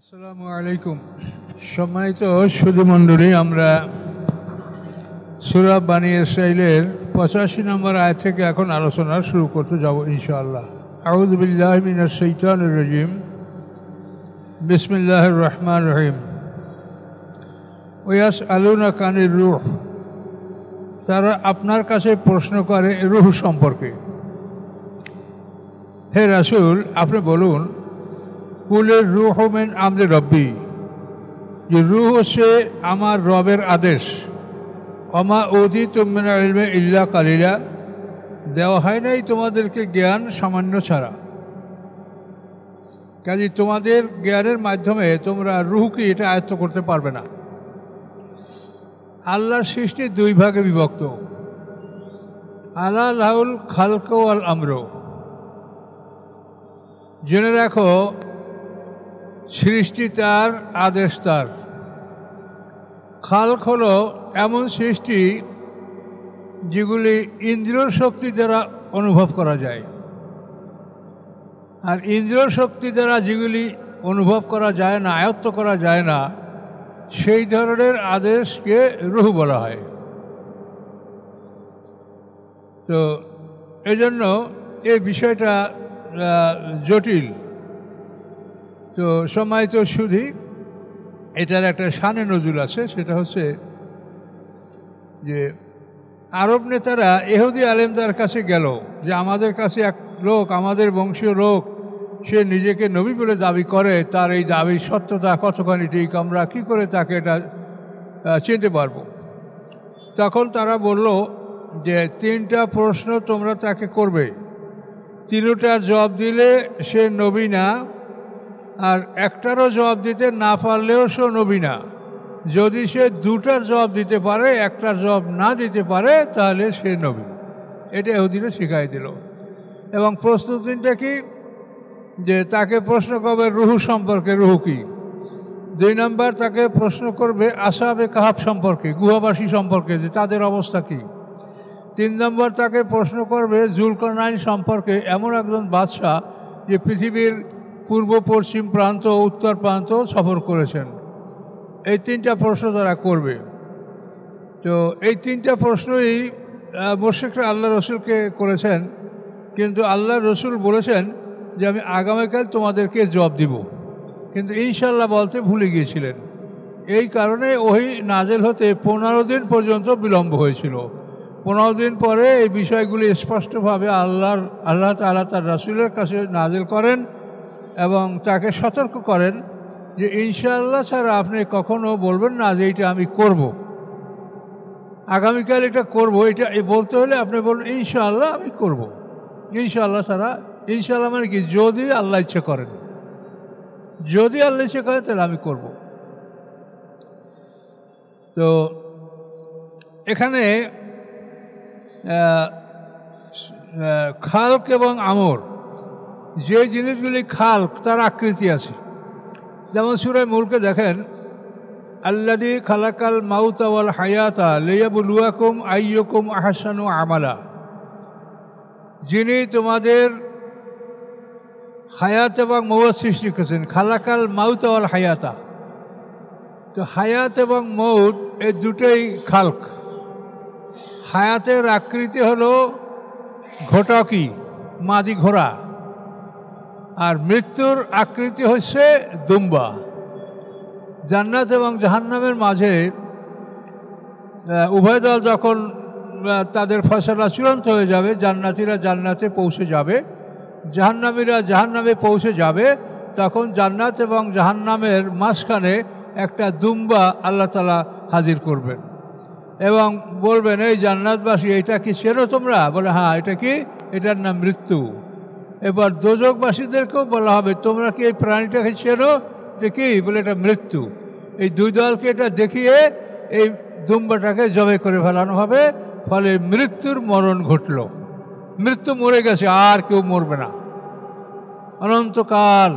আসসালামু আলাইকুম। সম্মানিত সুধীমণ্ডলী, আমরা সূরা বানী ইসরাঈলের 85 নম্বর আয়াত থেকে এখন আলোচনা শুরু করতে যাব ইনশাআল্লাহ। আউযু বিল্লাহি মিনাশ শাইতানির রাজিম। বিসমিল্লাহির রহমানির রহিম। ওয়াসআলুনাকা আনির রূহ, তারা আপনার কাছে প্রশ্ন করে রূহ সম্পর্কে। হে রাসূল, আপনি বলুন, কুলের রূহ মিন আমরি রব্বি, যে রূহ হচ্ছে আমার রবের আদেশ। ওমা উযীতুম মিনাল ইলমি ইল্লা কালিলা, দেওয়া হয় নাই তোমাদেরকে জ্ঞান সামান্য ছাড়া। কাজে তোমাদের জ্ঞানের মাধ্যমে তোমরা রূহকে এটা আয়ত্ত করতে পারবে না। আল্লাহর সৃষ্টি দুই ভাগে বিভক্ত। আলা লাহুল খালক ওয়াল আমর, জেনে রাখো সৃষ্টি তার, আদেশ তার। খালক হলো এমন সৃষ্টি যেগুলি ইন্দ্রিয় শক্তি দ্বারা অনুভব করা যায়, আর ইন্দ্রিয় শক্তি দ্বারা যেগুলি অনুভব করা যায় না, আয়ত্ত করা যায় না, সেই ধরনের আদেশকে রূহ বলা হয়। তো এজন্য এই বিষয়টা জটিল। তো সম্মানিত সুধী, এটার একটা শানে নজুল আছে, সেটা হচ্ছে যে আরব নেতারা ইহুদি আলেমদের কাছে গেল যে আমাদের কাছে এক লোক, আমাদের বংশীয় লোক, সে নিজেকে নবী বলে দাবি করে, তার এই দাবির সত্যতা কতখানি ঠিক, আমরা কী করে তাকে এটা চিনতে পারবো। তখন তারা বলল যে 3টা প্রশ্ন তোমরা তাকে করবে, 3টার জবাব দিলে সে নবী না, আর একটারও জবাব দিতে না পারলেও সে নবী না। যদি সে 2টার জবাব দিতে পারে, একটার জবাব না দিতে পারে, তাহলে সে নবী। এটা ইহুদিরা শিখাই দিল। এবং প্রশ্ন 3টা কি, যে তাকে প্রশ্ন করবে রূহ সম্পর্কে, রূহ কি। 2 নম্বর তাকে প্রশ্ন করবে আসহাবে কাহাফ সম্পর্কে, গুহাবাসী সম্পর্কে, যে তাদের অবস্থা কী। 3 নম্বর তাকে প্রশ্ন করবে যুলকারনাইন সম্পর্কে, এমন একজন বাদশাহ যে পৃথিবীর পূর্ব পশ্চিম প্রান্ত, উত্তর প্রান্ত সফর করেছেন। এই 3টা প্রশ্ন তারা করবে। তো এই 3টা প্রশ্নই মুশরিকরা আল্লাহ রসুলকে করেছেন, কিন্তু আল্লাহ রসুল বলেছেন যে আমি আগামীকাল তোমাদেরকে জবাব দিব, কিন্তু ইনশাল্লাহ বলতে ভুলে গিয়েছিলেন। এই কারণে ওহী নাজেল হতে 15 দিন পর্যন্ত বিলম্ব হয়েছিল। 15 দিন পরে এই বিষয়গুলি স্পষ্টভাবে আল্লাহ তাআলা তার রাসূলের কাছে নাজেল করেন এবং তাকে সতর্ক করেন যে ইনশাআল্লাহ ছাড়া আপনি কখনো বলবেন না যে এইটা আমি করব, আগামীকাল এটা করব। এটা বলতে হলে আপনি বলুন ইনশাআল্লাহ আমি করব। ইনশাআল্লাহ ছাড়া, ইনশাআল্লাহ মানে কি, যদি আল্লাহ ইচ্ছে করেন, যদি আল্লাহ ইচ্ছে করেন তাহলে আমি করব। তো এখানে খালক এবং আমর, যে জিনিসগুলি খালক তার আকৃতি আছে। যেমন সূরা মুলকে দেখেন, আল্লাযী খালাকাল মাউতা ওয়াল হায়াতা লিয়াবলুয়াকুম আইয়ুকুম আহসানু আমালা, যিনি তোমাদের হায়াত এবং মৌত সৃষ্টি করেছেন। খালাকাল মাউতা ওয়াল হায়াতা, তো হায়াত এবং মৌত এই দুটোই খালক। হায়াতের আকৃতি হলো ঘটকি, মাদি ঘোড়া, আর মৃত্যুর আকৃতি হচ্ছে দুম্বা। জান্নাত এবং জাহান্নামের মাঝে উভয় দল যখন তাদের ফয়সালা চূড়ান্ত হয়ে যাবে, জান্নাতীরা জান্নাতে পৌঁছে যাবে, জাহান্নামীরা জাহান্নামে পৌঁছে যাবে, তখন জান্নাত এবং জাহান্নামের মাঝখানে একটা দুম্বা আল্লাহ তাআলা হাজির করবেন এবং বলবেন, এই জান্নাতবাসী, এটা কি চেনো তোমরা? বলে হ্যাঁ। এটা কি? এটার নাম মৃত্যু। এবার দোজখবাসীদেরকেও বলা হবে, তোমরা কি এই প্রাণীটাকে চেনো? এটা কি? বলে এটা মৃত্যু। এই 2 দলকে এটা দেখিয়ে এই দুম্বাটাকে জবাই করে ফেলানো হবে। ফলে মৃত্যুর মরণ ঘটল, মৃত্যু মরে গেছে, আর কেউ মরবে না অনন্তকাল।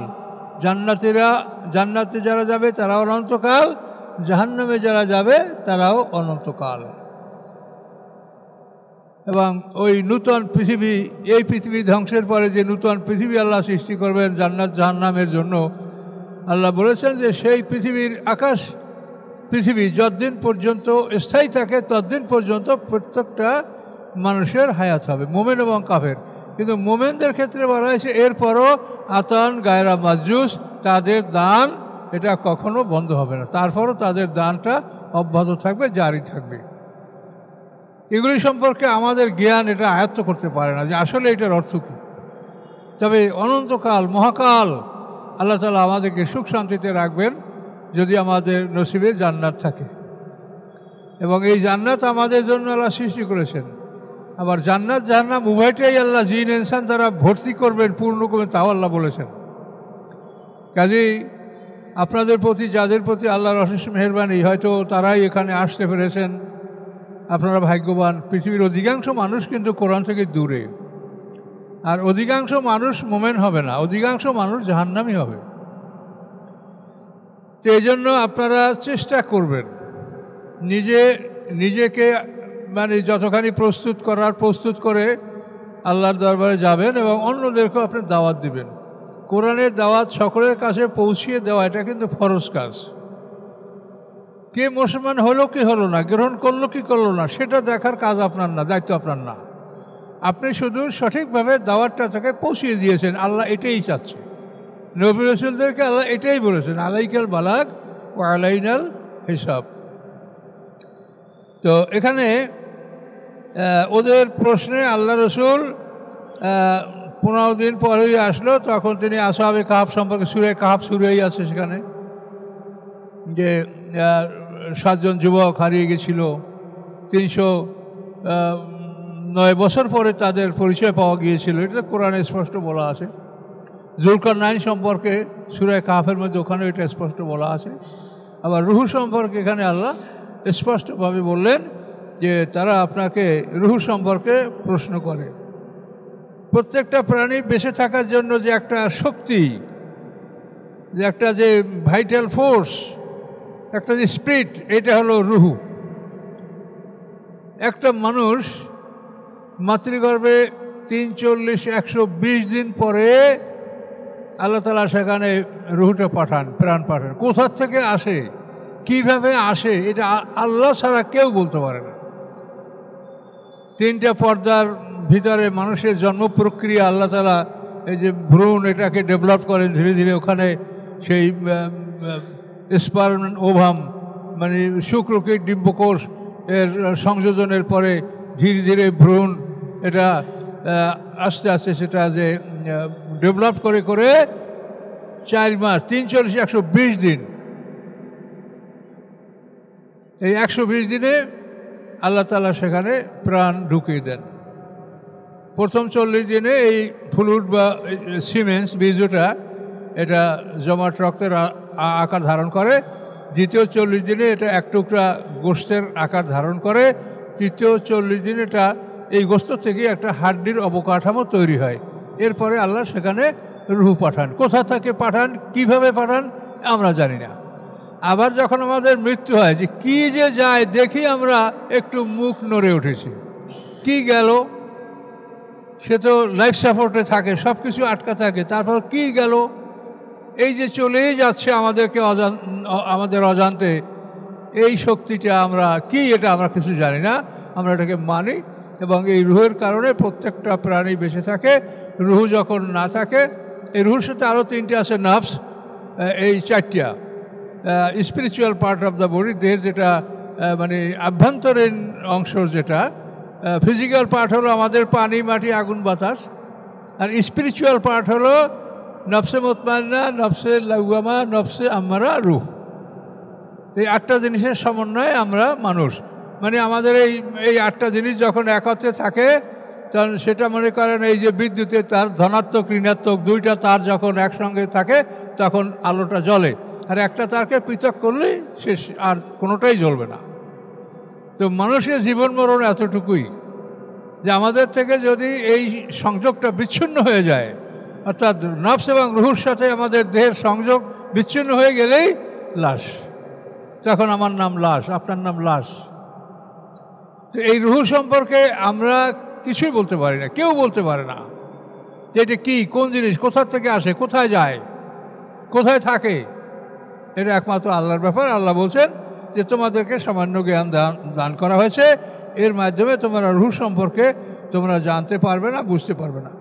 জান্নাতে যারা যাবে তারাও অনন্তকাল, জাহান্নামে যারা যাবে তারাও অনন্তকাল। এবং ওই নূতন পৃথিবী, এই পৃথিবী ধ্বংসের পরে যে নূতন পৃথিবী আল্লাহ সৃষ্টি করবেন জান্নাত জাহান্নামের জন্য, আল্লাহ বলেছেন যে সেই পৃথিবীর আকাশ পৃথিবী যতদিন পর্যন্ত স্থায়ী থাকে ততদিন পর্যন্ত প্রত্যেকটা মানুষের হায়াত হবে, মোমেন এবং কাফের। কিন্তু মোমেনদের ক্ষেত্রে বলা হয়েছে এরপরও আতান গায়রা মাজুস, তাদের দান এটা কখনো বন্ধ হবে না, তারপরও তাদের দানটা অব্যাহত থাকবে, জারি থাকবে। এগুলি সম্পর্কে আমাদের জ্ঞান এটা আয়ত্ত করতে পারে না যে আসলে এটার অর্থ কী। তবে অনন্তকাল মহাকাল আল্লাহ তাআলা আমাদেরকে সুখ শান্তিতে রাখবেন যদি আমাদের নসিবে জান্নাত থাকে। এবং এই জান্নাত আমাদের জন্য আল্লাহ সৃষ্টি করেছেন। আবার জান্নাত জাহান্নাম উভয়টাই আল্লাহ জিন ইনসান তারা ভর্তি করবেন, পূর্ণ করবেন, তাও আল্লাহ বলেছেন। কাজেই আপনাদের প্রতি যাদের প্রতি আল্লাহর অশেষ মেহেরবানি, হয়তো তারাই এখানে আসতে পেরেছেন, আপনারা ভাগ্যবান। পৃথিবীর অধিকাংশ মানুষ কিন্তু কোরআন থেকে দূরে, আর অধিকাংশ মানুষ মোমেন হবে না, অধিকাংশ মানুষ জাহান্নামী হবে। তো এই জন্য আপনারা চেষ্টা করবেন নিজেকে মানে যতখানি প্রস্তুত করে আল্লাহর দরবারে যাবেন এবং অন্যদেরকেও আপনি দাওয়াত দিবেন। কোরআনের দাওয়াত সকলের কাছে পৌঁছিয়ে দেওয়া এটা কিন্তু ফরজ কাজ। কে মুসলমান হলো কি হলো না, গ্রহণ করলো কি করলো না, সেটা দেখার কাজ আপনার না, দায়িত্ব আপনার না। আপনি শুধু সঠিকভাবে দাওয়াতটা তাকে পৌঁছিয়ে দিয়েছেন। আল্লাহ এটাই চাচ্ছে, নবী রাসূলদেরকে আল্লাহ এটাই বলেছেন, আলাইকাল বালাগ ওয়া আলাইনাল হিসাব। তো এখানে ওদের প্রশ্নে আল্লাহ রসুল 15 দিন পরেই আসলো, তখন তিনি আসহাবে কাহাফ সম্পর্কে, সূরা কাহাফ শুরুই আছে সেখানে, যে 7 জন যুবক হারিয়ে গেছিল, 309 বছর পরে তাদের পরিচয় পাওয়া গিয়েছিল, এটা কোরআনে স্পষ্ট বলা আছে। যুলকারনাইন সম্পর্কে সূরা কাহাফের মধ্যে ওখানে এটা স্পষ্ট বলা আছে। আবার রূহ সম্পর্কে এখানে আল্লাহ স্পষ্টভাবে বললেন যে তারা আপনাকে রূহ সম্পর্কে প্রশ্ন করে। প্রত্যেকটা প্রাণী বেঁচে থাকার জন্য যে একটা শক্তি, যে একটা যে ভাইটাল ফোর্স, একটা যে স্পিরিট, এটা হলো রূহ। একটা মানুষ মাতৃগর্ভে 340-120 দিন পরে আল্লাহ তাআলা সেখানে রূহটা পাঠান, প্রাণ পাঠান। কোথা থেকে আসে, কিভাবে আসে, এটা আল্লাহ ছাড়া কেউ বলতে পারে না। 3টা পর্দার ভিতরে মানুষের জন্ম প্রক্রিয়া আল্লাহ তাআলা এই যে ভ্রূণ, এটাকে ডেভেলপ করেন ধীরে ধীরে। ওখানে সেই স্পার্ম ওভাম মানে শুক্রকীট ডিম্বকোষ এর সংযোজনের পরে ধীরে ধীরে ভ্রূণ এটা আস্তে আস্তে সেটা যে ডেভেলপ করে 4 মাস, 340-120 দিন, এই 120 দিনে আল্লাহ তাআলা সেখানে প্রাণ ঢুকিয়ে দেন। প্রথম 40 দিনে এই ফ্লুইড বা সিমেন্স বীজটা এটা জমাট রক্তের আকার ধারণ করে। দ্বিতীয় 40 দিনে এটা এক টুকরা গোশতের আকার ধারণ করে। তৃতীয় 40 দিন এটা এই গোশত থেকে একটা হাড্ডির অবকাঠামো তৈরি হয়। এরপরে আল্লাহ সেখানে রূহ পাঠান। কোথা থেকে পাঠান, কিভাবে পাঠান আমরা জানি না। আবার যখন আমাদের মৃত্যু হয়, যে কি যে যায় দেখি আমরা একটু মুখ নড়ে উঠেছি, কি গেল, সে তো লাইফ সাপোর্টে থাকে, সব কিছু আটকা থাকে, তারপর কি গেল, এই যে চলেই যাচ্ছে আমাদেরকে আমাদের অজান্তে, এই শক্তিটা আমরা কি, এটা আমরা কিছু জানি না, আমরা এটাকে মানি। এবং এই রূহের কারণে প্রত্যেকটা প্রাণী বেঁচে থাকে। রূহ যখন না থাকে, এই রূহের সাথে আরও 3টে আছে নার্ভস, এই 4টা spiritual part of the body, দেহের যেটা মানে আভ্যন্তরীণ অংশ, যেটা ফিজিক্যাল পার্ট হলো আমাদের পানি, মাটি, আগুন, বাতাস, আর স্পিরিচুয়াল পার্ট হলো নফসে মুতমাইন্না, নফসে লাওয়ামা, নফসে আম্মারা, রূহ। এই 8টা জিনিসের সমন্বয়ে আমরা মানুষ। মানে আমাদের এই 8টা জিনিস যখন একত্রে থাকে, তখন সেটা মনে করেন এই যে বিদ্যুতের তার ধনাত্মক ঋণাত্মক 2টা তার যখন একসঙ্গে থাকে তখন আলোটা জ্বলে, আর একটা তারকে পৃথক করলেই শেষ, আর কোনোটাই জ্বলবে না। তো মানুষের জীবন মরণ এতটুকুই, যে আমাদের থেকে যদি এই সংযোগটা বিচ্ছিন্ন হয়ে যায়, অর্থাৎ নফস এবং রূহের সাথে আমাদের দেহের সংযোগ বিচ্ছিন্ন হয়ে গেলেই লাশ। তখন আমার নাম লাশ, আপনার নাম লাশ। তো এই রূহ সম্পর্কে আমরা কিছুই বলতে পারি না, কেউ বলতে পারে না যে এটা কী, কোন জিনিস, কোথা থেকে আসে, কোথায় যায়, কোথায় থাকে। এটা একমাত্র আল্লাহর ব্যাপার। আল্লাহ বলছেন যে তোমাদেরকে সামান্য জ্ঞান দান করা হয়েছে, এর মাধ্যমে তোমরা রূহ সম্পর্কে তোমরা জানতে পারবে না, বুঝতে পারবে না।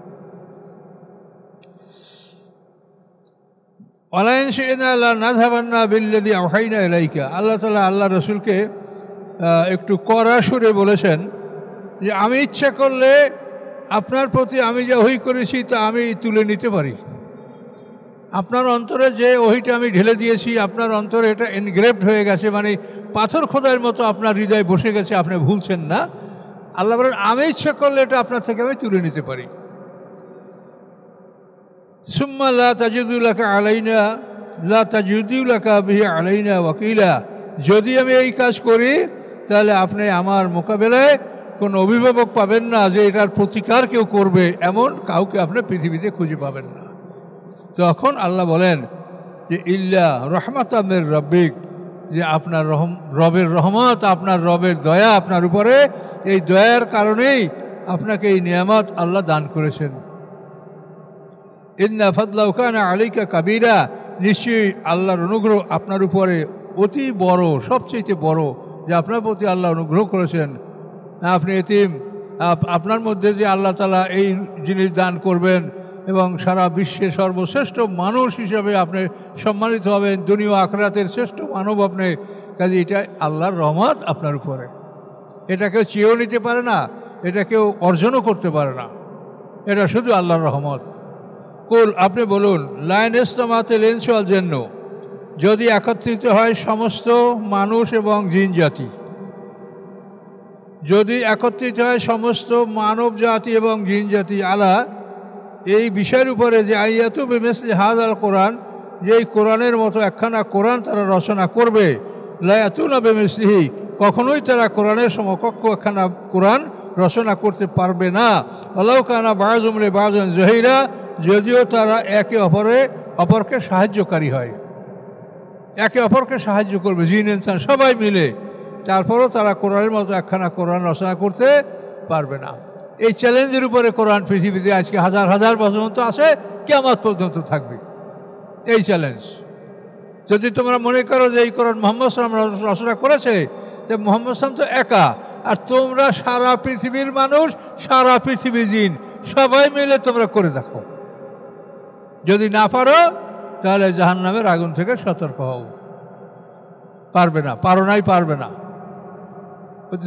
আল্লাহ তাআলা আল্লাহ রসুলকে একটু কড়া সুরে বলেছেন যে আমি ইচ্ছা করলে আপনার প্রতি আমি যে ওহী করেছি তা আমি তুলে নিতে পারি। আপনার অন্তরে যে ওহীটা আমি ঢেলে দিয়েছি, আপনার অন্তরে এটা এনগ্রেভড হয়ে গেছে, মানে পাথর খোদার মতো আপনার হৃদয়ে বসে গেছে, আপনি ভুলছেন না। আল্লাহ বলেন আমি ইচ্ছা করলে এটা আপনার থেকে আমি তুলে নিতে পারি। সুম্মা লা তাজিদু লাকা আলাইনা লা তাজিদু লাকা বিহি আলাইনা ওয়াকিলা, যদি আমি এই কাজ করি তাহলে আপনি আমার মোকাবেলায় কোনো অভিভাবক পাবেন না যে এটার প্রতিকার কেউ করবে, এমন কাউকে আপনি পৃথিবীতে খুঁজে পাবেন না। তখন আল্লাহ বলেন যে ইল্লা রহমাতাম মির রব্বিক, যে আপনার রবের রহমত, আপনার রবের দয়া আপনার উপরে, এই দয়ার কারণেই আপনাকে এই নিয়ামত আল্লাহ দান করেছেন। ইন্না ফাদলাহু কানা আলাইকা কাবীরা, নিশ্চয়ই আল্লাহর অনুগ্রহ আপনার উপরে অতি বড়, সবচেয়ে বড়, যে আপনার প্রতি আল্লাহ অনুগ্রহ করেছেন। আপনি এতিম, আপনার মধ্যে যে আল্লাহ তাআলা এই জিনিস দান করবেন এবং সারা বিশ্বের সর্বশ্রেষ্ঠ মানুষ হিসাবে আপনি সম্মানিত হবেন, দুনিয়া আখিরাতের শ্রেষ্ঠ মানব আপনি, কাজে এটা আল্লাহর রহমত আপনার উপরে। এটা কেউ চেয়েও নিতে পারে না, এটা কেউ অর্জনও করতে পারে না, এটা শুধু আল্লাহর রহমত। কুল, আপনি বলুন, লাইন ইসলামাতেল ইনসু ওয়াল জিন্ন, যদি একত্রিত হয় সমস্ত মানুষ এবং জিন জাতি, যদি একত্রিত হয় সমস্ত মানব জাতি এবং জিন জাতি আলা, এই বিষয়ের উপরে যে আইয়াতু বিমিসলি হাযাল কোরআন, যে এই কোরআনের মতো একখানা কোরআন তারা রচনা করবে, লা ইয়াতুনা বিমিসলিহি, কখনোই তারা কোরআনের সমকক্ষ একখানা কোরআন রচনা করতে পারবে না। ওয়ালাউ কানা বাযুহুম লিবাযিন যাহিরা, যদিও তারা একে অপরকে সাহায্যকারী হয়, একে অপরকে সাহায্য করবে, জিন ইনসান সবাই মিলে, তারপরও তারা কোরআনের মতো একখানা কোরআন রচনা করতে পারবে না। এই চ্যালেঞ্জের উপরে কোরআন পৃথিবীতে আজকে হাজার হাজার বছর পর্যন্ত আছে, কিয়ামত পর্যন্ত থাকবে এই চ্যালেঞ্জ। যদি তোমরা মনে করো যে এই কোরআন মুহাম্মদ সাল্লাল্লাহু আলাইহি ওয়াসাল্লাম রচনা করেছে, তো মুহাম্মদ সাল্লাল্লাহু আলাইহি ওয়াসাল্লাম তো একা, আর তোমরা সারা পৃথিবীর মানুষ, সারা পৃথিবীর জিন, সবাই মিলে তোমরা করে দেখো। যদি না পারো তাহলে জাহান্নামের আগুন থেকে সতর্ক হও। পারবে না, পারো নাই, পারবে না।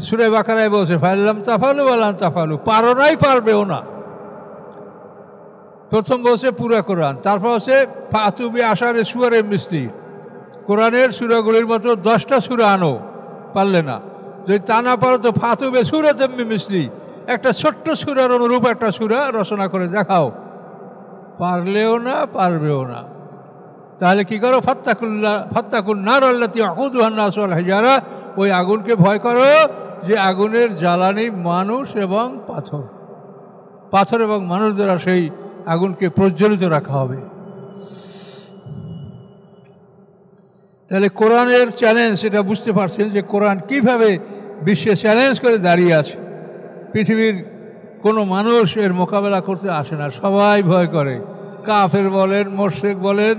সূরা বাকারায় বলছে ফাইলাম তাফালু ওয়ালান তাফালু, পারো নাই, পারবেও না। প্রথম বলছে পুরা কোরআন, তারপর হচ্ছে ফাতুবি আশারে সুয়ারে মিসলি, কোরআনের সূরাগুলির মতো 10টা সূরা আনো, পারলে না। যদি তা না পারো তো ফাতুবে সূরাতে মিসলি, একটা ছোট্ট সূরার অনুরূপ একটা সূরা রচনা করে দেখাও। পারলেও না, পারবেও না। তাহলে কি করো, ফাত্তাকুন নার আল্লাতী ওয়াকুদুহা আন-নাস ওয়াল হিজারা, ওই আগুনকে ভয় করো যে আগুনের জ্বালানি মানুষ এবং পাথর, পাথর এবং মানুষ দ্বারা সেই আগুনকে প্রজ্বলিত রাখা হবে। তাহলে কোরআনের চ্যালেঞ্জ, এটা বুঝতে পারছেন যে কোরআন কিভাবে বিশ্বে চ্যালেঞ্জ করে দাঁড়িয়ে আছে। পৃথিবীর কোনো মানুষ এর মোকাবেলা করতে আসে না, সবাই ভয় করে। কাফের বলেন, মুশরিক বলেন,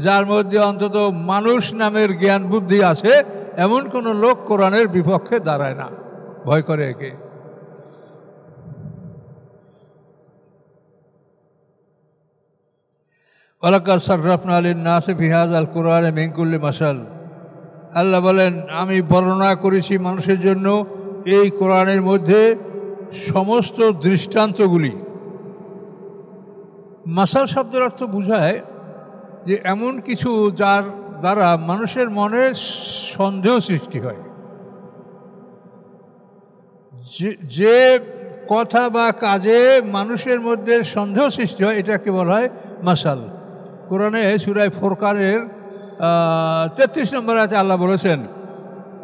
যার মধ্যে অন্তত মানুষ নামের জ্ঞান বুদ্ধি আছে, এমন কোনো লোক কোরআনের বিপক্ষে দাঁড়ায় না, ভয় করে একে। ওয়ালাকাদ সাররাফনা লিন-নাসি ফি হাযাল কুরআনি মিন কুল্লি মাসাল, আল্লাহ বলেন আমি বর্ণনা করেছি মানুষের জন্য এই কোরআনের মধ্যে সমস্ত দৃষ্টান্তগুলি। মাসাল শব্দের অর্থ বোঝায় যে এমন কিছু যার দ্বারা মানুষের মনে সন্দেহ সৃষ্টি হয়, যে কথা বা কাজে মানুষের মধ্যে সন্দেহ সৃষ্টি হয়, এটাকে বলা হয় মাসাল। কোরআনে সূরা ফুরকানের 33 নম্বর আয়াতে আল্লাহ বলেছেন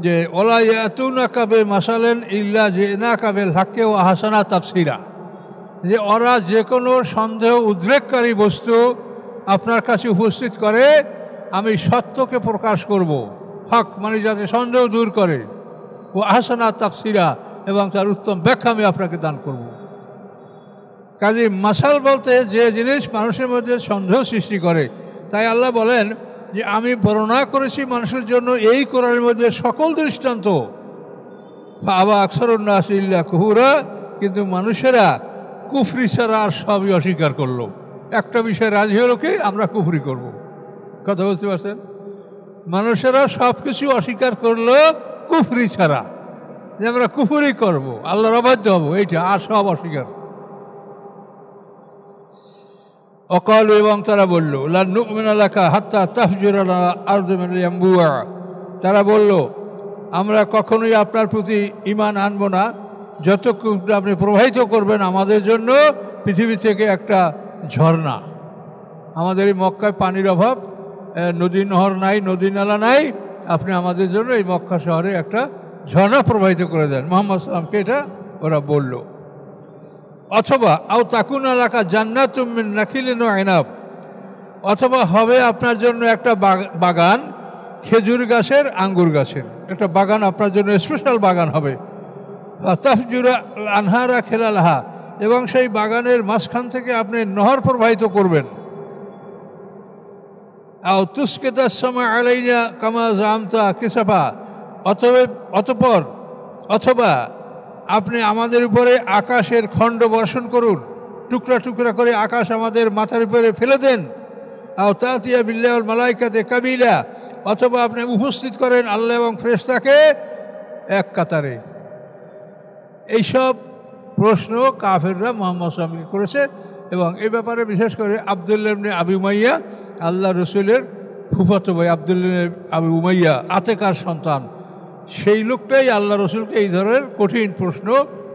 যে ওলা ইয়াতুনাকা বিমাসালিন ইল্লা জিনাকা বিল হাক্কি ওয়া আহসানা তাফসীরা, যে ওরা যে কোনো সন্দেহ উদ্রেককারী বস্তু আপনার কাছে উপস্থিত করে, আমি সত্যকে প্রকাশ করব, হক মানে যাতে সন্দেহ দূর করে, ও আহসানা তাফসীরা, এবং তার উত্তম ব্যাখ্যা আমি আপনাকে দান করব। কাজে মাসাল বলতে যে জিনিস মানুষের মধ্যে সন্দেহ সৃষ্টি করে, তাই আল্লাহ বলেন যে আমি বর্ণনা করেছি মানুষের জন্য এই কোরআনের মধ্যে সকল দৃষ্টান্ত, আবা আকসারুন্নাস ইল্লা কুফুরা, কিন্তু মানুষেরা কুফরি ছাড়া আর সবই অস্বীকার করলো। একটা বিষয় রাজি হলো কি, আমরা কুফরি করব। কথা বলতে পারছেন? মানুষেরা সব কিছু অস্বীকার করলো কুফরি ছাড়া, যে আমরা কুফরি করব, আল্লাহর অবাধ্য হব, এইটা, আর সব অস্বীকার। অকাল, এবং তারা বলল লা নুমিনা লাকা হাত্তা তাফজুরা লানা আরদু মিন ইয়ানবুয়া, তারা বলল আমরা কখনোই আপনার প্রতি ঈমান আনবো না যতক্ষণ আপনি প্রবাহিত করবেন আমাদের জন্য পৃথিবী থেকে একটা ঝর্ণা। আমাদের এই মক্কায় পানির অভাব, নদী নহর নাই, নদী নালা নাই, আপনি আমাদের জন্য এই মক্কা শহরে একটা ঝর্ণা প্রবাহিত করে দেন। মুহাম্মদ সাল্লামকে এটা ওরা বলল। অথবা আও তাকুন এলাকা জান্নাতুম মিন নাখিলিন ওয়া ইনাব, অথবা হবে আপনার জন্য একটা বাগান, খেজুর গাছের, আঙ্গুর গাছের একটা বাগান আপনার জন্য, স্পেশাল বাগান হবে। তাফজুরা আনহারা খেলালাহা, এবং সেই বাগানের মাঝখান থেকে আপনি নহর প্রবাহিত করবেন। আও তুসকিতাস সামা আলাইনা কামা জামতা কিসাফা, অথবা আপনি আমাদের উপরে আকাশের খণ্ড বর্ষণ করুন, টুকরা টুকরা করে আকাশ আমাদের মাথার উপরে ফেলে দেন। আও তাতিয়া বিল্লাহিল মালাইকাতে কাবিলা, অথবা আপনি উপস্থিত করেন আল্লাহ এবং ফেরেশতাকে এক কাতারে। এইসব প্রশ্ন কাফেররা মুহাম্মদ সাল্লাল্লাহু আলাইহি করেছে, এবং এই ব্যাপারে বিশেষ করে আব্দুল্লাহ ইবনে আবি উমাইয়া, আল্লাহ রসুলের ফুফাতো ভাই আব্দুল্লাহ ইবনে আবি উমাইয়া, আতেকার সন্তান, সেই লোকটাই আল্লাহ রসুলকে এই ধরনের কঠিন প্রশ্ন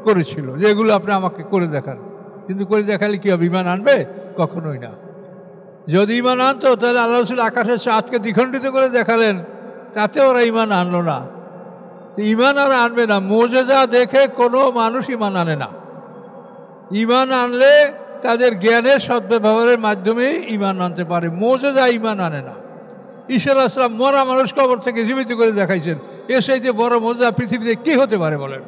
করেছিল যে এগুলো আপনি আমাকে করে দেখান। কিন্তু করে দেখালে কি হবে, ঈমান আনবে? কখনোই না। যদি ঈমান আনতো তাহলে আল্লাহ রসুল আকাশের চাঁদকে দ্বিখণ্ডিত করে দেখালেন, তাতে ওরা ঈমান আনলো না। ঈমান আর আনবে না। মুজিজা দেখে কোনো মানুষ ঈমান আনে না। ঈমান আনলে তাদের জ্ঞানের সদ্ব্যবহারের মাধ্যমেই ঈমান আনতে পারে। মুজিজা ঈমান আনে না। ঈসা আলাইহিস সালাম মরা মানুষ কবর থেকে জীবিত করে দেখাইছেন, এর চাইতে বড় মুজিজা পৃথিবীতে কি হতে পারে বলেন?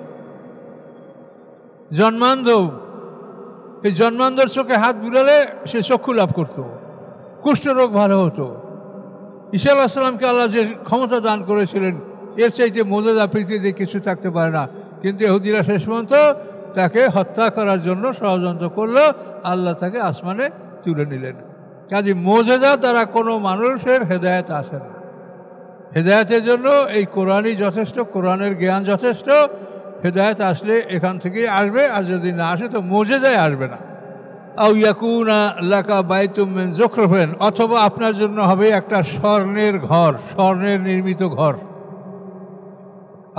জন্মান্ধ, এই জন্মান্ধর চোখে হাত বুলালে সে চক্ষু লাভ করত, কুষ্ঠরোগ ভালো হতো। ঈসা আলাইহিস সালামকে আল্লাহ যে ক্ষমতা দান করেছিলেন, এর চাইতে মুজিজা পৃথিবীতে কিছু থাকতে পারে না। কিন্তু ইহুদিরা শেষ পর্যন্ত তাকে হত্যা করার জন্য ষড়যন্ত্র করলো, আল্লাহ তাকে আসমানে তুলে নিলেন। কাজে মুজিজা দ্বারা কোনো মানুষের হেদায়েত আসে না। হেদায়েতের জন্য এই কোরআনই যথেষ্ট, কোরআনের জ্ঞান যথেষ্ট। হেদায়েত আসলে এখান থেকেই আসবে, আর যদি না আসে তো মুজিজায় আসবে না। আও ইয়াকুনা লাকা বাইতুম মিন যুখরফিন, অথবা আপনার জন্য হবে একটা স্বর্ণের ঘর, স্বর্ণের নির্মিত ঘর।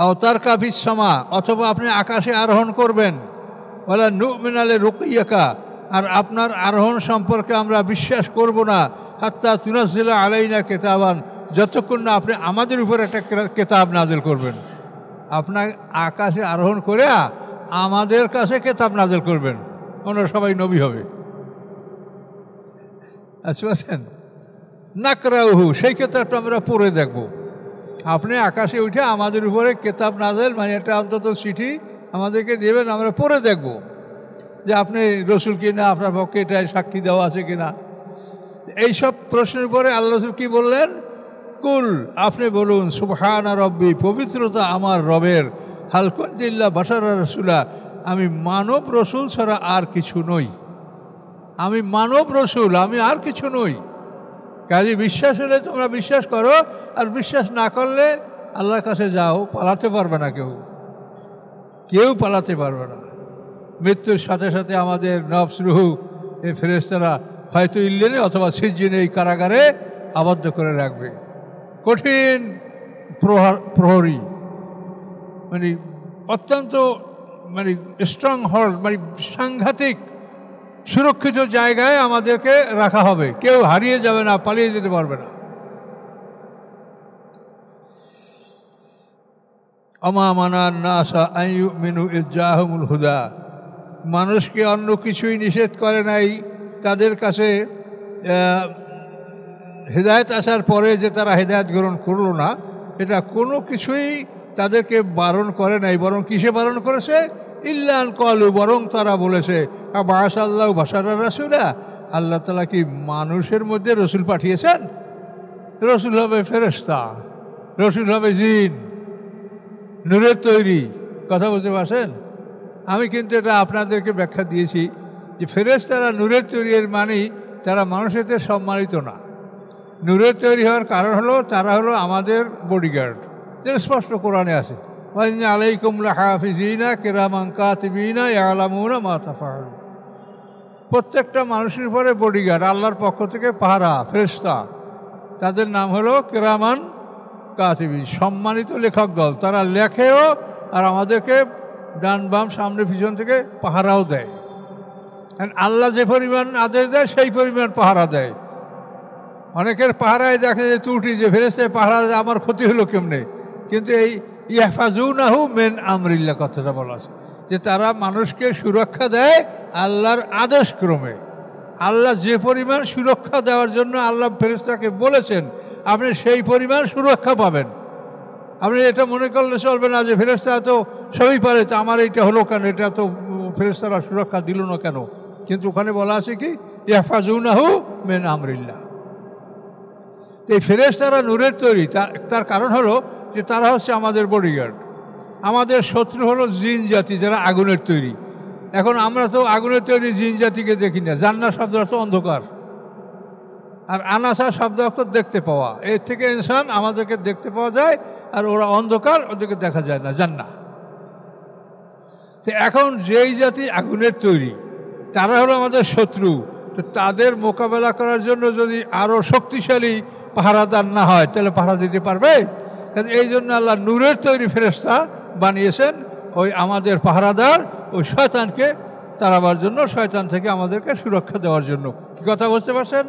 আও তারকা ফিস সামা, অথবা আপনি আকাশে আরোহণ করবেন। ওয়ালা নুমিনা লিরুকিয়াকা, আর আপনার আরোহণ সম্পর্কে আমরা বিশ্বাস করব না হাত্তা তুনাজ্জিলা আলাইনা কিতাবান, যতক্ষণ না আপনি আমাদের উপর একটা কিতাব নাজিল করবেন। আপনার আকাশে আরোহণ করে আমাদের কাছে কিতাব নাজিল করবেন, ওনারা সবাই নবী হবে। আচ্ছা বলছেন নাকরাউহু, সেই কিতাবটা আমরা পড়ে দেখব। আপনি আকাশে উঠে আমাদের উপরে কিতাব নাজিল, মানে একটা অন্তত চিঠি আমাদেরকে দেবেন, আমরা পড়ে দেখব যে আপনি রসুল কিনা, আপনার পক্ষে এটা সাক্ষী দেওয়া আছে কিনা। এইসব প্রশ্নের উপরে আল্লাহ রসুল কি বললেন? কুল, আপনি বলুন সুবহানা রব্বি, পবিত্রতা আমার রবের, হাল কুনতু ইল্লা বাশারার রাসূলা, আমি মানব রসুল ছাড়া আর কিছু নই। আমি মানব রসুল, আমি আর কিছু নই। কাজে বিশ্বাস হলে তোমরা বিশ্বাস করো, আর বিশ্বাস না করলে আল্লাহর কাছে যাও, পালাতে পারবে না, কেউ পালাতে পারবে না। মৃত্যুর সাথে সাথে আমাদের নফস রুহু এই ফেরেশতারা হয়তো ইল্লেনে অথবা সিজ্জিনে এই কারাগারে আবদ্ধ করে রাখবে। কঠিন প্রহরী, মানে অত্যন্ত মানে স্ট্রং হোল্ড, মানে সাংঘাতিক সুরক্ষিত জায়গায় আমাদেরকে রাখা হবে, কেউ হারিয়ে যাবে না, পালিয়ে যেতে পারবে না। আমা মানান নাসা আন ইউমিনু ইয জাআহুমুল হুদা, মানুষকে অন্য কিছুই নিষেধ করে নাই তাদের কাছে হেদায়েত আসার পরে যে তারা হেদায়েত গ্রহণ করলো না, এটা কোনো কিছুই তাদেরকে বারণ করে নাই। বরং কিসে বারণ করেছে? ইল্লান কলু, বরং তারা বলেছে বাসাল্লাহু বাশারার রাসূলা, আল্লাহ তাআলা কি মানুষের মধ্যে রসুল পাঠিয়েছেন? রসুল হবে ফেরেশতা, রসুল হবে জিন, নূরের তৈরি। কথা বলতে পারছেন? আমি কিন্তু এটা আপনাদেরকে ব্যাখ্যা দিয়েছি যে ফেরেশতারা নূরের তৈরি এর মানেই তারা মানুষের সম্মানিত না। নূরের তৈরি হওয়ার কারণ হলো তারা হলো আমাদের বডিগার্ড, যেটা স্পষ্ট কোরআনে আছে, আলাইকুম লাহাফিজিনা কিরামান কাতিবিনা ইয়ালামুনা মা তাফআলুন। প্রত্যেকটা মানুষের উপরে বডিগার্ড, আল্লাহর পক্ষ থেকে পাহারা ফেরেশতা, তাদের নাম হলো কিরামান কাতিবিন, সম্মানিত লেখক দল। তারা লেখেও আর আমাদেরকে ডান বাম সামনে পিছন থেকে পাহারাও দেয়। আল্লাহ যে পরিমাণ আদেশ দেয় সেই পরিমাণ পাহারা দেয়। অনেকের পাহারায় দেখে যে ত্রুটি, যে ফেরেশতায় পাহারা দেয়, আমার ক্ষতি হলো কেমনে, কিন্তু এই ইয়াহফাজুনাহু মিন আমরিল্লাহ কথাটা বলা আছে যে তারা মানুষকে সুরক্ষা দেয় আল্লাহর আদেশ ক্রমে। আল্লাহ যে পরিমাণ সুরক্ষা দেওয়ার জন্য আল্লাহ ফেরেশতাকে বলেছেন, আপনি সেই পরিমাণ সুরক্ষা পাবেন। আপনি এটা মনে করলে চলবে না যে ফেরেশতা তো সবই পারে, তো আমার এইটা হলো কেন, এটা তো ফেরেশতারা সুরক্ষা দিল না কেন। কিন্তু ওখানে বলা আছে কি ইয়াহফাজুনাহু মিন আমরিল্লাহ। এই ফেরেশতারা নূরের তৈরি, তার কারণ হলো যে তারা হচ্ছে আমাদের বডিগার্ড। আমাদের শত্রু হলো জিন জাতি, যারা আগুনের তৈরি। এখন আমরা তো আগুনের তৈরি জিন জাতিকে দেখি না। জান্নাত শব্দ অর্থ অন্ধকার, আর আনাসা শব্দ অর্থ দেখতে পাওয়া। এর থেকে ইনসান আমাদেরকে দেখতে পাওয়া যায়, আর ওরা অন্ধকার, ওদেরকে দেখা যায় না, জান্নাত। তো এখন যেই জাতি আগুনের তৈরি তারা হলো আমাদের শত্রু। তো তাদের মোকাবেলা করার জন্য যদি আরও শক্তিশালী পাহারাদার না হয় তাহলে পাহারা দিতে পারবে? কাজে এই জন্য আল্লাহ নূরের তৈরি ফেরেশতা বানিয়েছেন, ওই আমাদের পাহারাদার, ওই শয়তানকে তাড়াবার জন্য, শয়তান থেকে আমাদেরকে সুরক্ষা দেওয়ার জন্য। কি কথা বুঝতে পারছেন?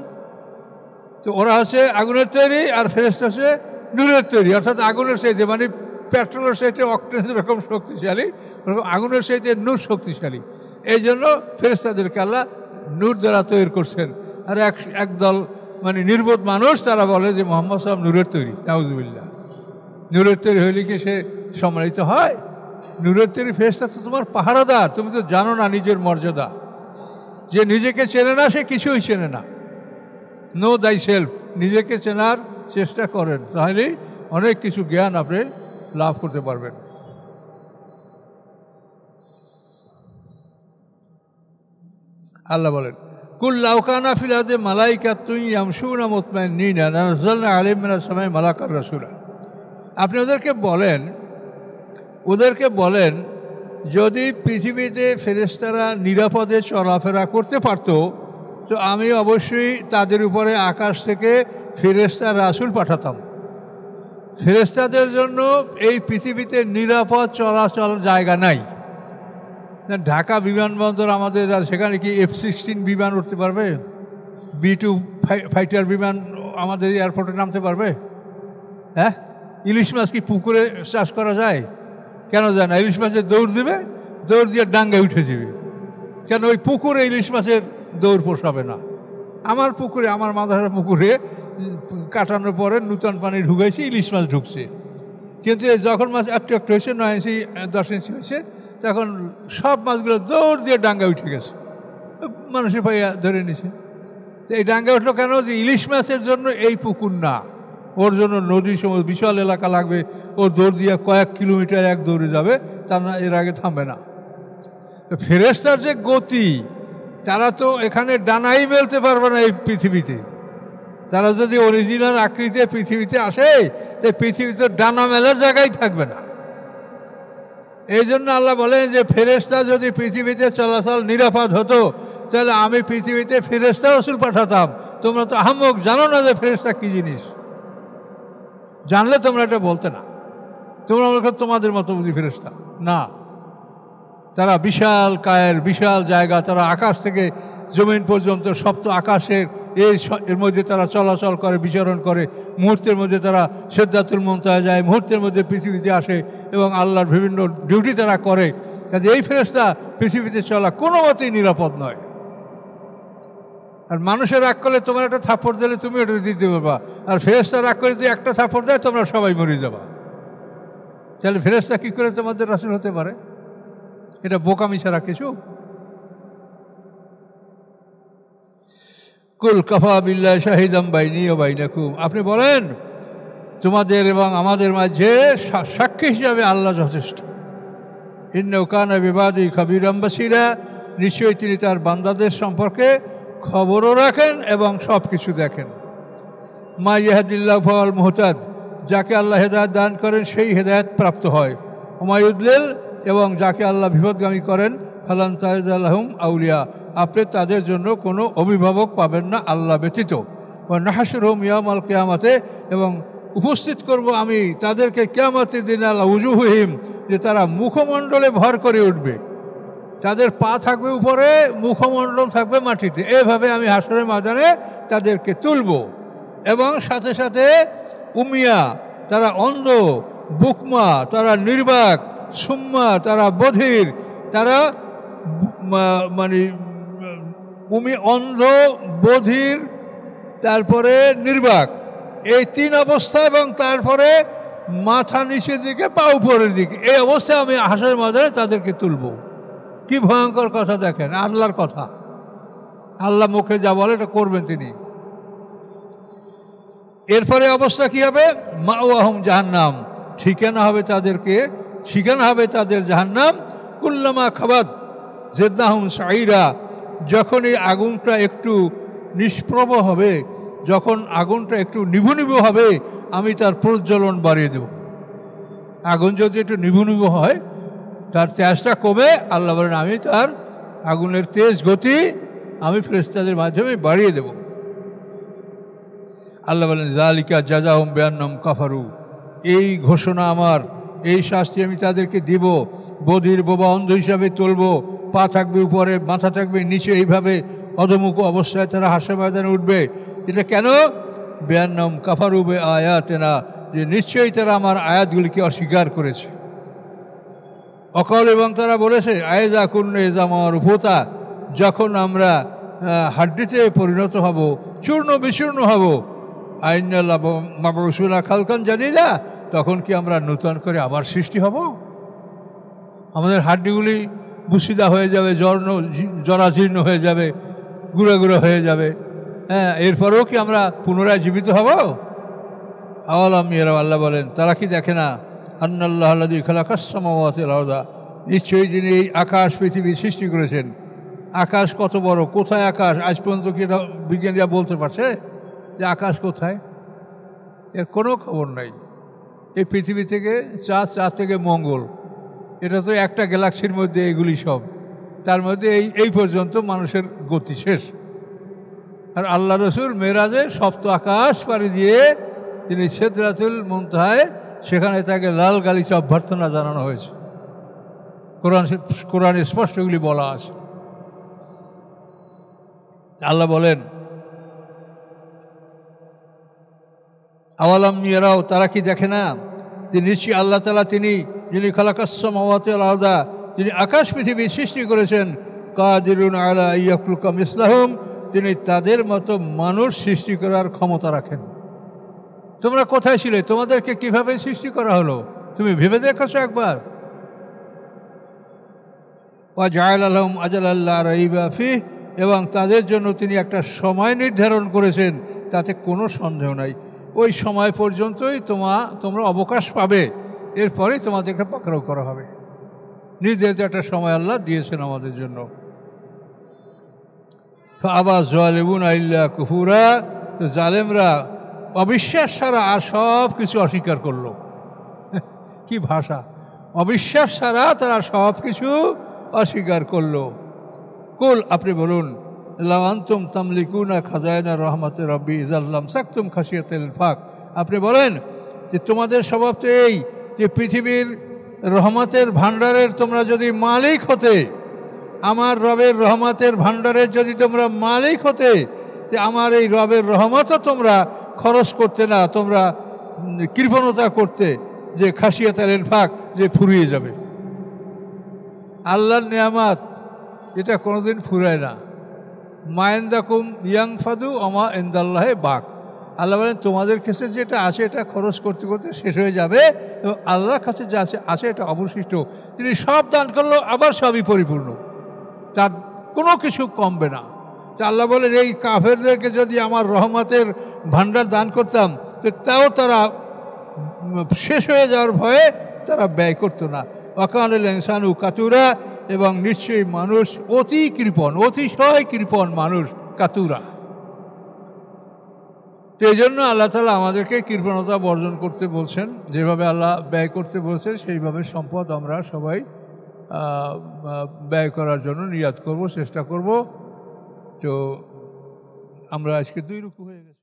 তো ওরা হচ্ছে আগুনের তৈরি আর ফেরেশতা হচ্ছে নূরের তৈরি। অর্থাৎ আগুনের চাইতে, মানে পেট্রোলের চাইতে অক্টেন যেরকম শক্তিশালী, ওরকম আগুনের চাইতে নূর শক্তিশালী। এই জন্য ফেরেশতাদেরকে আল্লাহ নূর দ্বারা তৈরি করছেন। আর একদল মানে নির্বোধ মানুষ তারা বলে যে মুহাম্মদ সাল্লাল্লাহু নূরের তৈরি। নাউজুবিল্লাহ। নূরের তৈরি হইলে কি সে সম্মানিত হয়? নূরের তৈরি ফেরেশতা তো তোমার পাহারাদার। তুমি তো জানো না নিজের মর্যাদা। যে নিজেকে চেনে না সে কিছুই চেনে না। নো দাই সেলফ, নিজেকে চেনার চেষ্টা করেন, তাহলেই অনেক কিছু জ্ঞান আপনি লাভ করতে পারবেন। আল্লাহ বলেন কুল লাউ কানা ফিল আরদি মালাইকাতুন ইয়ামশুনা মুতমাইন্নিনা লানাযালনা আলাইহিম মিনাস সামাই মালাকার রাসূলা। আপনি ওদেরকে বলেন যদি পৃথিবীতে ফেরেশতারা নিরাপদে চলাফেরা করতে পারত, তো আমি অবশ্যই তাদের উপরে আকাশ থেকে ফেরেশতা রাসূল পাঠাতাম। ফেরেশতাদের জন্য এই পৃথিবীতে নিরাপদ চলাচল জায়গা নাই। ঢাকা বিমানবন্দর আমাদের, সেখানে কি F-16 বিমান উঠতে পারবে? B-2 ফাইটার বিমান আমাদের এয়ারপোর্টে নামতে পারবে? হ্যাঁ? ইলিশ মাছ কি পুকুরে চাষ করা যায়? কেন যায় না? ইলিশ মাছের দৌড় দিবে, দৌড় দিয়ে ডাঙ্গায় উঠে যাবে। কেন? ওই পুকুরে ইলিশ মাছের দৌড় পোষাবে না। আমার পুকুরে, আমার মাদার পুকুরে কাটানোর পরে নূতন পানি ঢুকাইছি, ইলিশ মাছ ঢুকছে। কিন্তু যখন মাছ একটু একটু হয়েছে, 9 ইঞ্চি 10 ইঞ্চি হয়েছে, তখন সব মাছগুলো দৌড় দিয়ে ডাঙ্গায় উঠে গেছে, মানুষের পাইয়া ধরে নিছে। এই ডাঙ্গায় উঠলো কেন? যে ইলিশ মাছের জন্য এই পুকুর না, ওর জন্য নদী সমুদ্র বিশাল এলাকা লাগবে। ও দৌড় দিয়ে কয়েক কিলোমিটার এক দৌড়ে যাবে, তার না এর আগে থামবে না। ফেরেশতার যে গতি, তারা তো এখানে ডানাই মেলতে পারবে না এই পৃথিবীতে। তারা যদি অরিজিনাল আকৃতিতে পৃথিবীতে আসে, তাই পৃথিবীতে ডানা মেলার জায়গায় থাকবে না। এই জন্য আল্লাহ বলেন যে ফেরেশতা যদি পৃথিবীতে চলাচল নিরাপদ হতো, তাহলে আমি পৃথিবীতে ফেরেশতা রাসূল পাঠাতাম। তোমরা তো আহম্মক, জানো না যে ফেরেশতা কী জিনিস। জানলে তোমরা এটা বলতে না। তোমরা তোমাদের মতো বুঝি ফেরেশতা না। তারা বিশাল কায়ের, বিশাল জায়গা, তারা আকাশ থেকে জমিন পর্যন্ত সপ্ত আকাশের এর মধ্যে তারা চলাচল করে, বিচরণ করে। মুহূর্তের মধ্যে তারা সিদরাতুল মুনতাহা যায়, মুহূর্তের মধ্যে পৃথিবীতে আসে এবং আল্লাহর বিভিন্ন ডিউটি তারা করে। কাজে এই ফেরেশতা পৃথিবীতে চলা কোনো মতেই নিরাপদ নয়। আর মানুষের রাগ করলে তোমার একটা থাপ্পড় দিলে তুমি ওটা দিতে পারবা, আর ফেরেশতা রাগ করে যদি একটা থাপ্পড় দেয় তোমরা সবাই মরে যাবা। তাহলে ফেরেশতা কী করে তোমাদের রাসূল হতে পারে? এটা বোকামি ছাড়া কিছু। কুল কাফা বিল্লাহি শাহিদাম বাইনি ওয়া বাইনাকুম, আপনি বলেন তোমাদের এবং আমাদের মাঝে সাক্ষী হিসাবে আল্লাহ যথেষ্ট। ইন্নাহু কানা বিবাদি খাবীরাম বাসীরা, নিশ্চয়ই তিনি তার বান্দাদের সম্পর্কে খবরও রাখেন এবং সব কিছু দেখেন। মা ইয়াহদিল্লাহু ফাহুয়াল মুহতাদ, যাকে আল্লাহ হেদায়েত দান করেন সেই হেদায়েত প্রাপ্ত হয়। ওমা ইউদলিল, এবং যাকে আল্লাহ বিপথগামী করেন ফালান তাজিদা লাহুম আউলিয়া, আপনি তাদের জন্য কোনো অভিভাবক পাবেন না আল্লাহ ব্যতীত। ওয়া নাহশুরুহুম ইয়াওমাল কিয়ামাতে, এবং উপস্থিত করব আমি তাদেরকে কিয়ামতের দিন আলা উজুহিহিম, যে তারা মুখমণ্ডলে ভর করে উঠবে, তাদের পা থাকবে উপরে, মুখমণ্ডল থাকবে মাটিতে, এভাবে আমি হাসরের ময়দানে তাদেরকে তুলব। এবং সাথে সাথে উমিয়া, তারা অন্ধ, বুকমা, তারা নির্বাক, সুম্মা, তারা বধির, তারা মানে অন্ধ, বধির, তারপরে নির্বাক, এই তিন অবস্থা, এবং তারপরে মাথা নিচের দিকে পা উপরের দিকে, এই অবস্থায় আমি হাসরের ময়দানে তাদেরকে তুলব। কি ভয়ঙ্কর কথা দেখেন, আল্লাহর কথা, আল্লাহ মুখে যা বলে এটা করবেন তিনি। এরপরে অবস্থা কি হবে? মাওয়াহুম জাহান্নাম, ঠিকানা হবে তাদেরকে, ঠিকানা হবে তাদের জাহান্নাম। কুল্লামা খাবাত জিদনাহুম সাইরা, যখন এই আগুনটা একটু নিষ্প্রভ হবে, যখন আগুনটা একটু নিভু নিভু হবে, আমি তার প্রজ্বলন বাড়িয়ে দেব। আগুন যদি একটু নিভু নিভু হয়, তার তেজটা কমে, আল্লাহ বলেন আমি তার আগুনের তেজ গতি আমি ফেরেশতাদের মাধ্যমে বাড়িয়ে দেব। আল্লাহ বলেন যালিকা জাযাহুম বিআন্নাহুম কাফারু, এই ঘোষণা আমার, এই শাস্তি আমি তাদেরকে দিব। বধির, বোবা, অন্ধ হিসাবে চলবো, পা থাকবে উপরে, মাথা থাকবে নিচে, এইভাবে অধমুখ অবস্থায় তারা হাসরের ময়দানে উঠবে। এটা কেন? বিআন্নাহুম কাফারু বিআয়াতিনা, যে নিশ্চয়ই তারা আমার আয়াতগুলিকে অস্বীকার করেছে। অকল, এবং তারা বলেছে আয়েজা কুন্না ইযামা রুফাতা, যখন আমরা হাড্ডিতে পরিণত হব, চূর্ণ বিচূর্ণ হব, আইন্না মাবউসুনা খালকান জাদীদা, তখন কি আমরা নূতন করে আবার সৃষ্টি হব? আমাদের হাড্ডিগুলি বুসিদা হয়ে যাবে, জরাজীর্ণ হয়ে যাবে, গুঁড়া গুঁড়া হয়ে যাবে, হ্যাঁ, এরপরেও কি আমরা পুনরায় জীবিত হব? আওয়ালাম ইয়ারাও, আল্লাহ বলেন তারা কি দেখে না, আন্নাল্লাহ আল্লাযী খালাকাস সামাওয়াতি ওয়াল আরদা, নিশ্চয়ই যিনি এই আকাশ পৃথিবী সৃষ্টি করেছেন। আকাশ কত বড়, কোথায় আকাশ? আজ পর্যন্ত কি এটা বিজ্ঞানীরা বলতে পারছে যে আকাশ কোথায়? এর কোনো খবর নাই। এই পৃথিবী থেকে চাঁদ থেকে মঙ্গল, এটা তো একটা গ্যালাক্সির মধ্যে এগুলি সব, তার মধ্যে এই পর্যন্ত মানুষের গতি শেষ। আর আল্লাহ রসুল মেরাজে সপ্ত আকাশ পাড়ি দিয়ে তিনি সিদরাতুল মুনতাহায়, সেখানে তাকে লাল গালিচা অভ্যর্থনা জানানো হয়েছে। কোরআনে স্পষ্টগুলি বলা আছে। আল্লাহ বলেন আওয়ালাম ইয়ারাও, তারা কি দেখে না যে নিশ্চয়ই আল্লাহ তাআলা তিনি যিনি খালাকাস সামাওয়াতি ওয়াল আরদা, যিনি আকাশ পৃথিবী সৃষ্টি করেছেন, কাদিরুন আলা ইয়াখলুকা মিসলাহুম, তিনি তাদের মতো মানুষ সৃষ্টি করার ক্ষমতা রাখেন। তোমরা কোথায় ছিলে? তোমাদেরকে কিভাবে সৃষ্টি করা হলো তুমি ভেবে দেখেছো একবার? ওয়া জাআলা লাহুম আজালান লা রাইবা ফিহ, এবং তাদের জন্য তিনি একটা সময় নির্ধারণ করেছেন, তাতে কোনো সন্দেহ নাই। ওই সময় পর্যন্তই তোমরা অবকাশ পাবে, এরপরেই তোমাদেরকে পাকড়াও করা হবে। নির্ধারিত একটা সময় আল্লাহ দিয়েছেন আমাদের জন্য। ফাআবা যালিমুনা ইল্লা কুফুরা, তো জালেমরা অবিশ্বাস ছাড়া আর সব কিছু অস্বীকার করলো। কি ভাষা! অবিশ্বাস ছাড়া তারা সব কিছু অস্বীকার করলো। কুল, আপনি বলুন, লাউ আনতুম তামলিকুনা খাজাইনা রহমাতে রব্বি ইযাল্লাম সাকতুম খাশিয়াতাল ফাক, আপনি বলেন যে তোমাদের স্বভাব তো এই যে পৃথিবীর রহমতের ভাণ্ডারের তোমরা যদি মালিক হতে, আমার রবের রহমতের ভাণ্ডারের যদি তোমরা মালিক হতে, যে আমার এই রবের রহমতও তোমরা খরচ করতে না, তোমরা কৃপণতা করতে, যে খাশিয়াতাল ইনফাক, যে ফুরিয়ে যাবে। আল্লাহর নিয়ামত এটা কোনোদিন ফুরায় না। মায়েন্দাকুম ইয়াংফাদু আমা ইনদাল্লাহে বাক, আল্লাহ বলেন তোমাদের কাছে যেটা আছে এটা খরচ করতে করতে শেষ হয়ে যাবে, এবং আল্লাহর কাছে যা আছে এটা অবশিষ্ট। তিনি সব দান করলো, আবার সবই পরিপূর্ণ, তার কোনো কিছু কমবে না। তো আল্লাহ বলেন এই কাফেরদেরকে যদি আমার রহমতের ভাণ্ডার দান করতাম তো তাও তারা শেষ হয়ে যাওয়ার ভয়ে তারা ব্যয় করতো না। অকানুল ইনসানু কাতুরা, এবং নিশ্চয়ই মানুষ অতি কৃপণ, অতিশয় কৃপণ মানুষ, কাতুরা। তো এই জন্য আল্লাহ তাআলা আমাদেরকে কৃপণতা বর্জন করতে বলছেন, যেভাবে আল্লাহ ব্যয় করতে বলছেন সেইভাবে সম্পদ আমরা সবাই ব্যয় করার জন্য নিয়াত করব, চেষ্টা করব। তো আমরা আজকে 2 রুকু হয়ে গেছে।